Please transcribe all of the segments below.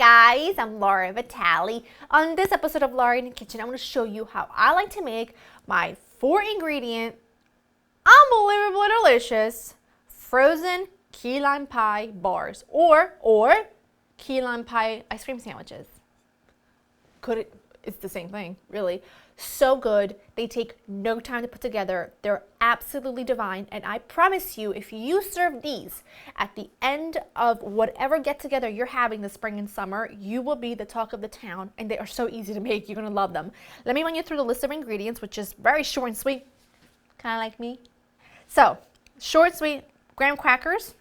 guys, I'm Laura Vitale. On this episode of Laura in the Kitchen, I'm going to show you how I like to make my 4-ingredient, unbelievably delicious, frozen key lime pie bars or key lime pie ice cream sandwiches. It's the same thing, really. So good. They take no time to put together. They're absolutely divine. And I promise you, if you serve these at the end of whatever get-together you're having this spring and summer, you will be the talk of the town. And they are so easy to make. You're going to love them. Let me run you through the list of ingredients, which is very short and sweet. Kind of like me. So, short, sweet, graham crackers.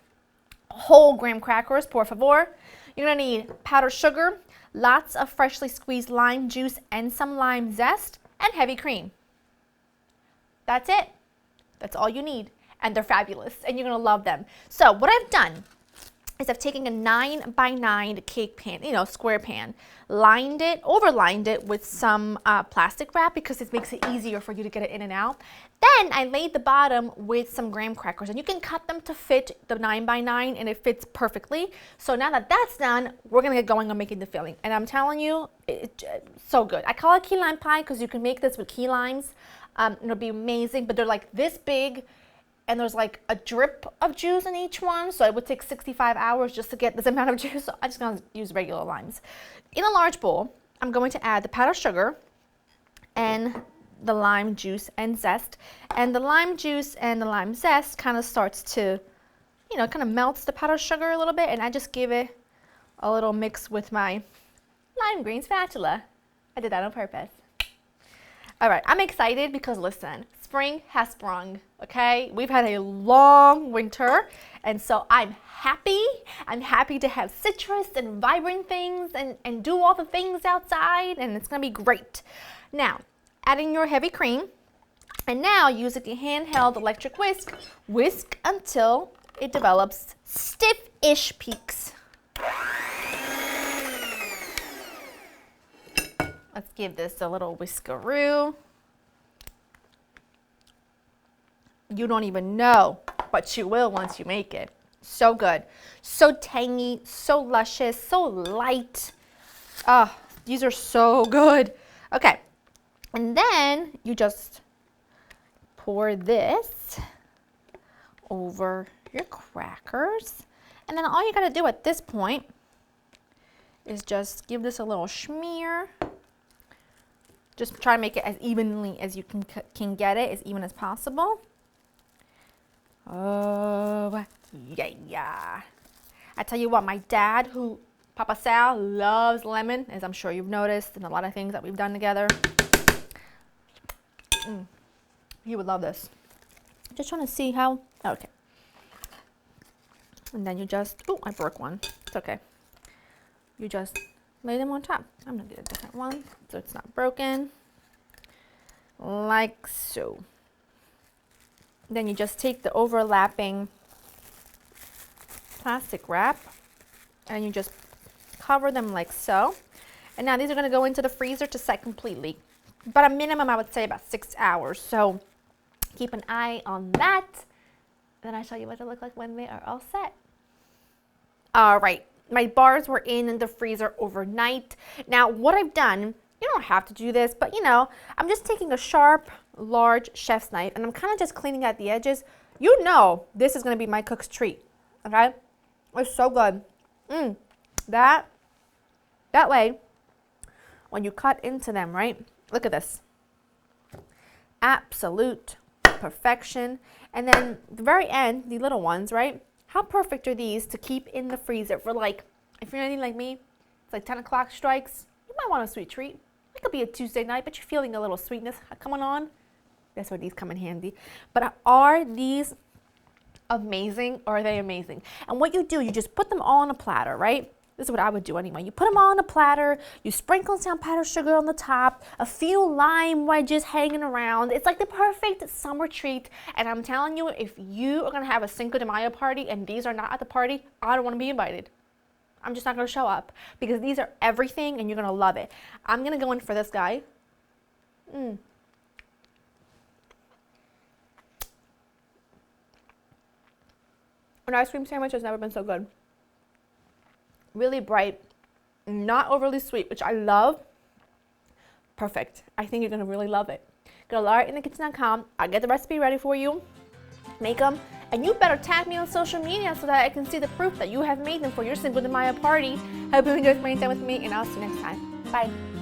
Whole graham crackers, por favor. You're going to need powdered sugar, lots of freshly squeezed lime juice and some lime zest, and heavy cream. That's it. That's all you need. And they're fabulous, and you're going to love them. So what I've done is I've taken a 9x9 cake pan, square pan, overlined it with some plastic wrap because it makes it easier for you to get it in and out. Then I laid the bottom with some graham crackers, and you can cut them to fit the 9x9 and it fits perfectly. So now that that's done, we're gonna get going on making the filling. And I'm telling you, it's so good. I call it key lime pie because you can make this with key limes. It'll be amazing, but they're like this big, and there's like a drip of juice in each one, so it would take 65 hours just to get this amount of juice. So I'm just gonna use regular limes. In a large bowl, I'm going to add the powdered sugar and the lime juice and zest. And the lime juice and the lime zest kind of starts to, kind of melts the powdered sugar a little bit, and I just give it a little mix with my lime green spatula. I did that on purpose. All right, I'm excited because listen, spring has sprung, okay? We've had a long winter, and so I'm happy. I'm happy to have citrus and vibrant things and do all the things outside, and it's gonna be great. Now, adding your heavy cream, and now using a handheld electric whisk, whisk until it develops stiff-ish peaks. Let's give this a little whiskeroo. You don't even know, but you will once you make it. So good. So tangy, so luscious, so light. Ah, these are so good. Okay, and then you just pour this over your crackers. And then all you gotta do at this point is just give this a little smear. Just try to make it as evenly as you can get it, as even as possible. Oh, yeah. I tell you what, my dad, Papa Sal, loves lemon, as I'm sure you've noticed in a lot of things that we've done together. He would love this. Just trying to see how, okay. And then you just, I broke one. It's okay. You just lay them on top. I'm gonna get a different one so it's not broken. Like so. Then you just take the overlapping plastic wrap and you just cover them like so. And now these are gonna go into the freezer to set completely. But a minimum, I would say about 6 hours. So keep an eye on that. Then I'll show you what they look like when they are all set. All right. My bars were in the freezer overnight. Now, what I've done, you don't have to do this, but I'm just taking a sharp, large chef's knife, and I'm kind of just cleaning out the edges. This is going to be my cook's treat, okay? It's so good. That way, when you cut into them, right? Look at this. Absolute perfection. And then the very end, the little ones, right? How perfect are these to keep in the freezer for if you're anything like me, it's like 10 o'clock strikes, you might want a sweet treat. It could be a Tuesday night, but you're feeling a little sweetness coming on. That's where these come in handy. But are these amazing or are they amazing? And what you do, you just put them all on a platter, right? This is what I would do anyway. You put them all on a platter, you sprinkle some powdered sugar on the top, a few lime wedges hanging around. It's like the perfect summer treat. And I'm telling you, if you are gonna have a Cinco de Mayo party and these are not at the party, I don't wanna be invited. I'm just not gonna show up because these are everything and you're gonna love it. I'm gonna go in for this guy. An ice cream sandwich has never been so good. Really bright, not overly sweet, which I love. Perfect. I think you're gonna really love it. Go to laurainthekitchen.com. I'll get the recipe ready for you. Make them, and you better tag me on social media so that I can see the proof that you have made them for your Cinco de Mayo party. I hope you enjoyed spending time with me, and I'll see you next time. Bye.